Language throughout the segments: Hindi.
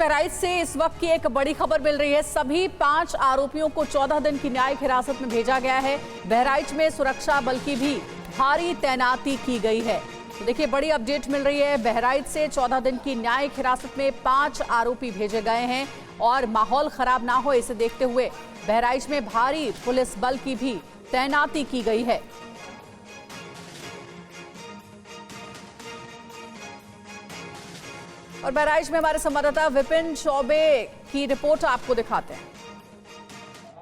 बहराइच से इस वक्त की एक बड़ी खबर मिल रही है। सभी 5 आरोपियों को 14 दिन की न्यायिक हिरासत में भेजा गया है। बहराइच में सुरक्षा बल की भी भारी तैनाती की गई है। तो देखिए, बड़ी अपडेट मिल रही है। बहराइच से 14 दिन की न्यायिक हिरासत में 5 आरोपी भेजे गए हैं और माहौल खराब ना हो इसे देखते हुए बहराइच में भारी पुलिस बल की भी तैनाती की गई है। और बहराइच में हमारे संवाददाता विपिन चौबे की रिपोर्ट आपको दिखाते हैं।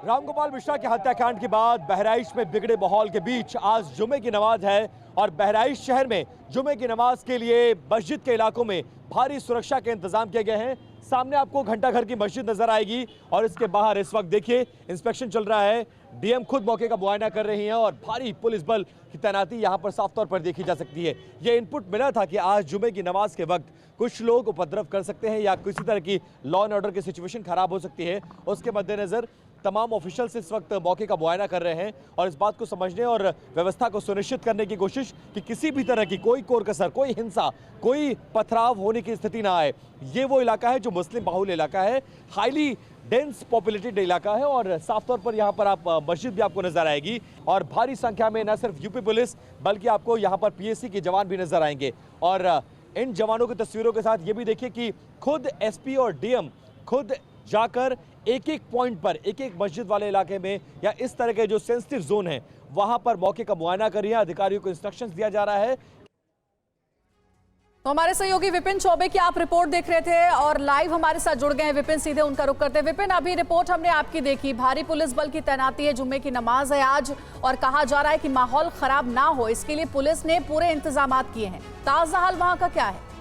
रामगोपाल मिश्रा के हत्याकांड के बाद बहराइच में बिगड़े माहौल के बीच आज जुमे की नमाज है और बहराइच शहर में जुमे की नमाज के लिए मस्जिद के इलाकों में भारी सुरक्षा के इंतजाम किए गए हैं। सामने आपको घंटाघर की मस्जिद नजर आएगी और इसके बाहर इस वक्त देखिए इंस्पेक्शन चल रहा है। डीएम खुद मौके का मुआयना कर रही हैं और भारी पुलिस बल की तैनाती यहां पर साफ तौर पर देखी जा सकती है। यह इनपुट मिला था कि आज जुमे की नमाज के वक्त कुछ लोग उपद्रव कर सकते हैं या किसी तरह की लॉ एंड ऑर्डर की सिचुएशन खराब हो सकती है। उसके मद्देनजर तमाम ऑफिशियल्स इस वक्त मौके का मुआयना कर रहे हैं और इस बात को समझने और व्यवस्था को सुनिश्चित करने की कोशिश कि किसी भी तरह की कोई कोर कसर, कोई हिंसा, कोई पथराव होने की स्थिति ना आए। ये वो इलाका है जो मुस्लिम बाहुल इलाका है, हाईली डेंस पॉपुलेटेड इलाका है और साफ तौर पर यहाँ पर आप मस्जिद भी आपको नजर आएगी और भारी संख्या में न सिर्फ यूपी पुलिस बल्कि आपको यहाँ पर पीएसी के जवान भी नजर आएंगे। और इन जवानों की तस्वीरों के साथ ये भी देखिए कि खुद एसपी और डीएम खुद जाकर एक एक पॉइंट पर, एक एक मस्जिद वाले इलाके में या इस तरह के जो सेंसिटिव जोन है वहां पर मौके का मुआयना करिए। अधिकारियों को इंस्ट्रक्शंस दिया जा रहा है। तो हमारे सहयोगी विपिन चौबे की आप रिपोर्ट देख रहे थे और लाइव हमारे साथ जुड़ गए हैं विपिन, सीधे उनका रुख करते हैं। विपिन, अभी रिपोर्ट हमने आपकी देखी, भारी पुलिस बल की तैनाती है, जुम्मे की नमाज है आज और कहा जा रहा है कि माहौल खराब ना हो इसके लिए पुलिस ने पूरे इंतजाम किए हैं। ताजा हाल वहां का क्या है?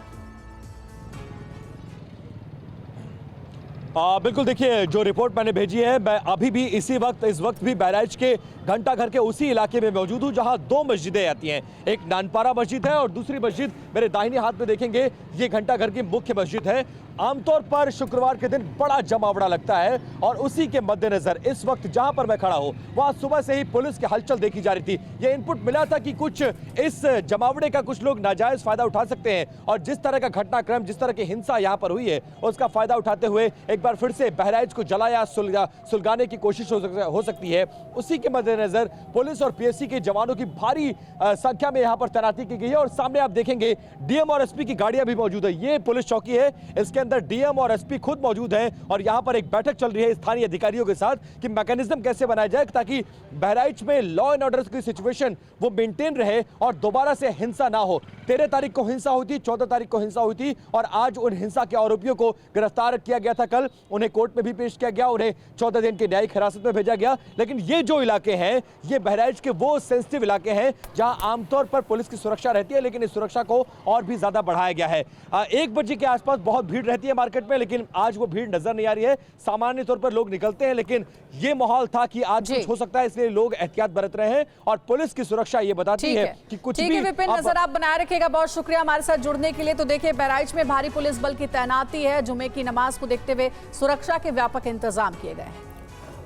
बिल्कुल, देखिए जो रिपोर्ट मैंने भेजी है, मैं अभी भी इस वक्त भी बहराइच के घंटाघर के उसी इलाके में मौजूद हूँ जहां 2 मस्जिदें आती हैं। एक नानपारा मस्जिद है और दूसरी मस्जिद मेरे दाहिने हाथ में देखेंगे, ये घंटाघर की मुख्य मस्जिद है। आमतौर पर शुक्रवार के दिन बड़ा जमावड़ा लगता है और उसी के मद्देनजर इस वक्त जहां पर मैं खड़ा हूं वहां सुबह से ही पुलिस की हलचल देखी जा रही थी। यह इनपुट मिला था कि कुछ इस जमावड़े का कुछ लोग नाजायज फायदा उठा सकते हैं और जिस तरह का घटनाक्रम, जिस तरह की हिंसा यहां पर हुई है उसका फायदा उठाते हुए एक बार फिर से बहराइच को जलाया सुलगाने की कोशिश हो सकती है। उसी के मद्देनजर पुलिस और पीएससी के जवानों की भारी संख्या में यहां पर तैनाती की गई है और सामने आप देखेंगे डीएम और एसपी की गाड़ियां भी मौजूद है। ये पुलिस चौकी है, इसके अंदर डीएम और एसपी खुद मौजूद हैं और यहां पर एक बैठक चल रही है स्थानीय अधिकारियों के साथ कि मैकेनिज्म कैसे बनाया जाए ताकि बहराइच में लॉ एंड ऑर्डर की सिचुएशन वो मेंटेन रहे और दोबारा से हिंसा ना हो। 13 तारीख को हिंसा हुई थी, 14 तारीख को हिंसा हुई थी और आज उन हिंसा के आरोपियों को गिरफ्तार किया गया था। कल उन्हें कोर्ट में भी पेश किया गया, उन्हें 14 दिन की न्यायिक हिरासत में भेजा गया। लेकिन ये जो इलाके हैं ये बहराइच के वो सेंसिटिव इलाके हैं जहां आमतौर पर पुलिस की सुरक्षा रहती है, लेकिन इस सुरक्षा को और भी ज्यादा बढ़ाया गया है। 1 बजे के आसपास बहुत भीड़ रहती है मार्केट में, लेकिन आज वो भीड़ नजर नहीं आ रही है। सामान्य तौर पर लोग निकलते हैं, लेकिन ये माहौल था कि आज कुछ हो सकता है, इसलिए लोग एहतियात बरत रहे हैं और पुलिस की सुरक्षा ये बताती है कि कुछ भी। विपिन, नजर आप बनाए रखिएगा। बहुत शुक्रिया हमारे साथ जुड़ने के लिए। तो देखिए, बहराइच में भारी पुलिस बल की तैनाती है, जुमे की नमाज को देखते हुए सुरक्षा के व्यापक इंतजाम किए गए हैं।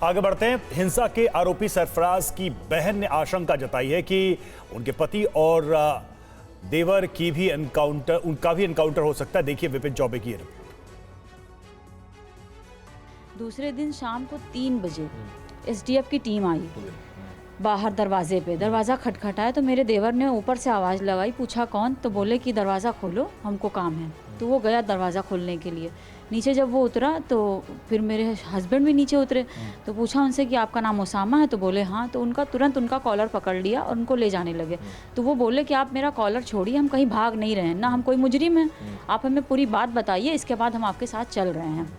आगे बढ़ते हैं। हिंसा के आरोपी सरफराज की बहन ने आशंका जताई है कि उनके पति और देवर की भी उनका भी एनकाउंटर हो सकता है। देखिए विपिन चौबे की रिपोर्ट। दूसरे दिन शाम को 3 बजे एसडीएफ की टीम आई बाहर दरवाजे पे। दरवाज़ा खटखटाया तो मेरे देवर ने ऊपर से आवाज़ लगाई, पूछा कौन, तो बोले कि दरवाज़ा खोलो, हमको काम है। तो वो गया दरवाज़ा खोलने के लिए। नीचे जब वो उतरा तो फिर मेरे हस्बैंड भी नीचे उतरे, तो पूछा उनसे कि आपका नाम उसामा है, तो बोले हाँ। तो तुरंत उनका कॉलर पकड़ लिया और उनको ले जाने लगे। तो वो बोले कि आप मेरा कॉलर छोड़िए, हम कहीं भाग नहीं रहे हैं, ना हम कोई मुजरिम हैं, आप हमें पूरी बात बताइए, इसके बाद हम आपके साथ चल रहे हैं।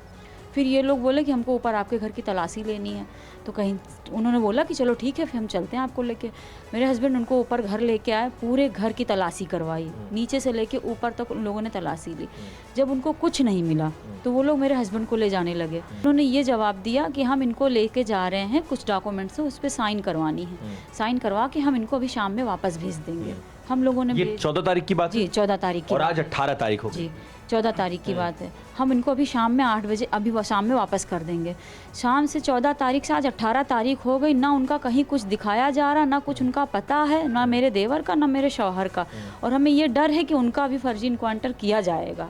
फिर ये लोग बोले कि हमको ऊपर आपके घर की तलाशी लेनी है। तो कहीं उन्होंने बोला कि चलो ठीक है, फिर हम चलते हैं आपको लेके। मेरे हस्बैंड उनको ऊपर घर लेके आए, पूरे घर की तलाशी करवाई, नीचे से लेके ऊपर तक उन लोगों ने तलाशी ली। जब उनको कुछ नहीं मिला तो वो लोग मेरे हस्बैंड को ले जाने लगे। उन्होंने ये जवाब दिया कि हम इनको लेके जा रहे हैं, कुछ डॉक्यूमेंट्स उस पर साइन करवानी है, साइन करवा के हम इनको अभी शाम में वापस भेज देंगे। हम लोगों ने ये 14 तारीख की बात है? जी 14 तारीख की। और आज 18 तारीख हो गई। 14 तारीख की बात है। हम इनको अभी शाम में 8 बजे अभी शाम में वापस कर देंगे। शाम से 14 तारीख से आज 18 तारीख हो गई, ना उनका कहीं कुछ दिखाया जा रहा, ना कुछ उनका पता है, ना मेरे देवर का, ना मेरे शौहर का। और हमें ये डर है कि उनका भी फर्जी इनकाउंटर किया जाएगा।